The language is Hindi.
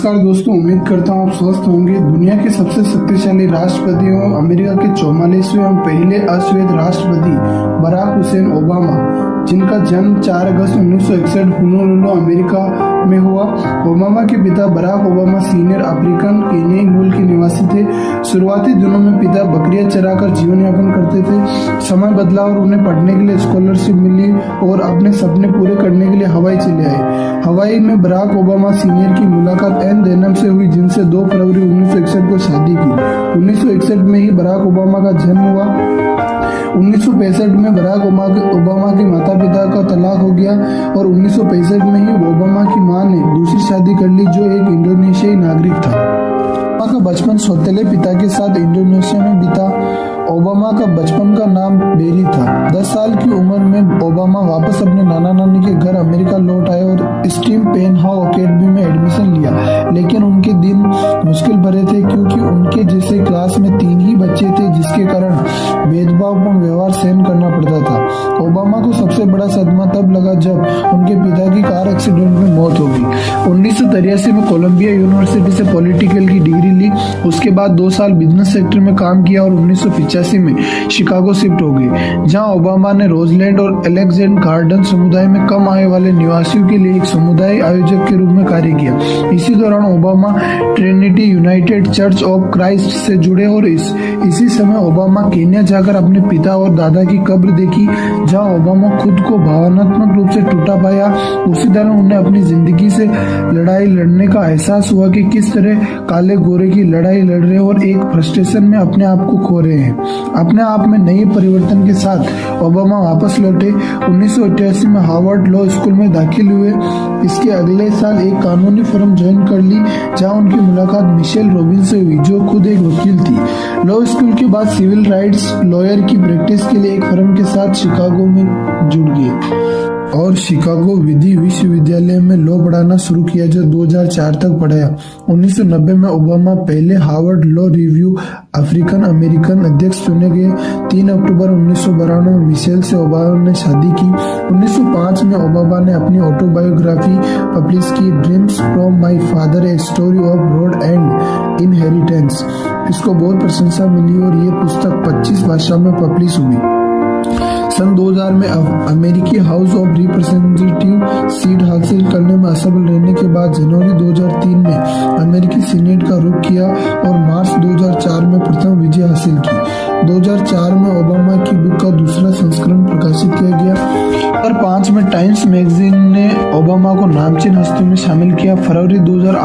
नमस्कार दोस्तों, उम्मीद करता हूँ आप स्वस्थ होंगे। दुनिया के सबसे शक्तिशाली राष्ट्रपतियों अमेरिका के 44वें और पहले अश्वेत राष्ट्रपति बराक हुसैन ओबामा, जिनका जन्म 4 अगस्त 1961 होनोलुलु अमेरिका में हुआ। ओबामा के पिता बराक ओबामा सीनियर अफ्रीकन केन्याई मूल के निवासी थे। शुरुआती दिनों में पिता बकरियां चराकर जीवन यापन करते थे। समय बदला और उन्हें पढ़ने के लिए स्कॉलरशिप मिली और अपने सपने पूरे करने के लिए हवाई चले आए। हवाई में बराक ओबामा सीनियर की मुलाकात एन देनम से हुई, जिनसे 2 फरवरी 1961 को शादी की। 1961 में ही बराक ओबामा का जन्म हुआ। 1965 में बराक ओबामा के माता पिता का तलाक हो गया और 1965 में ही ओबामा की मां ने दूसरी शादी कर ली, जो एक इंडोनेशियाई नागरिक था। ओबामा का बचपन सौतेले पिता के साथ इंडोनेशिया में बीता। ओबामा का बचपन का नाम बेरी था। 10 साल की उम्र में ओबामा वापस अपने नाना नानी के घर अमेरिका लौट आए और स्टीम पेनहाउ अकेडमी में एडमिशन लिया। लेकिन उनके दिन मुश्किल भरे थे, क्योंकि उनके जैसे क्लास में 3 ही बच्चे थे, जिसके कारण भेदभावपूर्ण व्यवहार सहन करना पड़ता था। ओबामा को सबसे बड़ा सदमा तब लगा जब उनके पिता की कार एक्सीडेंट में मौत हो गई। 1983 में कोलंबिया यूनिवर्सिटी से पॉलिटिकल की डिग्री ली। उसके बाद 2 साल बिजनेस सेक्टर में काम किया और 1985 में शिकागो शिफ्ट हो गए, जहां ओबामा ने रोजलैंड और एलेक्जेंडर गार्डन समुदाय में कम आय वाले निवासियों के लिए एक समुदाय आयोजक के रूप में कार्य किया। इसी दौरान Obama Trinity United church of Christ से जुड़े और इसी समय ओबामा केन्या जाकर अपने पिता और दादा की कब्र देखी, जहां ओबामा खुद को भावनात्मक रूप से टूटा पाया। उसी दौरान उन्हें अपनी जिंदगी से लड़ाई लड़ने का एहसास हुआ कि किस तरह काले गोरे की लड़ाई लड़ रहे और एक फ्रस्ट्रेशन में अपने आप को खो रहे हैं। अपने आप में नई परिवर्तन के साथ ओबामा वापस लौटे। 1988 में हार्वर्ड लॉ स्कूल में दाखिल हुए। इसके अगले साल एक कानूनी फर्म ज्वाइन कर ली, जहां उनकी मुलाकात मिशेल रॉबिन से हुई, जो खुद एक वकील थी। लॉ स्कूल के बाद सिविल राइट्स लॉयर की प्रैक्टिस के लिए एक फर्म के साथ शिकागो में जुड़ गए और शिकागो विधि विश्वविद्यालय में लॉ पढ़ाना शुरू किया, जो 2004 तक पढ़ाया। 1990 में ओबामा पहले Harvard law review African American अध्यक्ष चुने गए। 3 अक्टूबर 1992 में मिशेल से ओबामा ने शादी की। 1905 में ओबामा ने अपनी ऑटोबायोग्राफी पब्लिश की, dreams from my father, a story of broad and inheritance. इसको बहुत प्रशंसा मिली और ये पुस्तक 25 भाषा में पब्लिश हुई। सन 2000 में अमेरिकी हाउस ऑफ रिप्रेजेंटेटिव सीट हासिल करने में असफल रहने के बाद जनवरी 2003 में अमेरिकी सीनेट का रुख किया और मार्च 2004 में प्रथम विजय हासिल की। 2004 में ओबामा की बुक का दूसरा संस्करण प्रकाशित किया गया। 2005 में टाइम्स मैगजीन ने ओबामा को नामचीन हस्तियों में शामिल किया। फरवरी 2008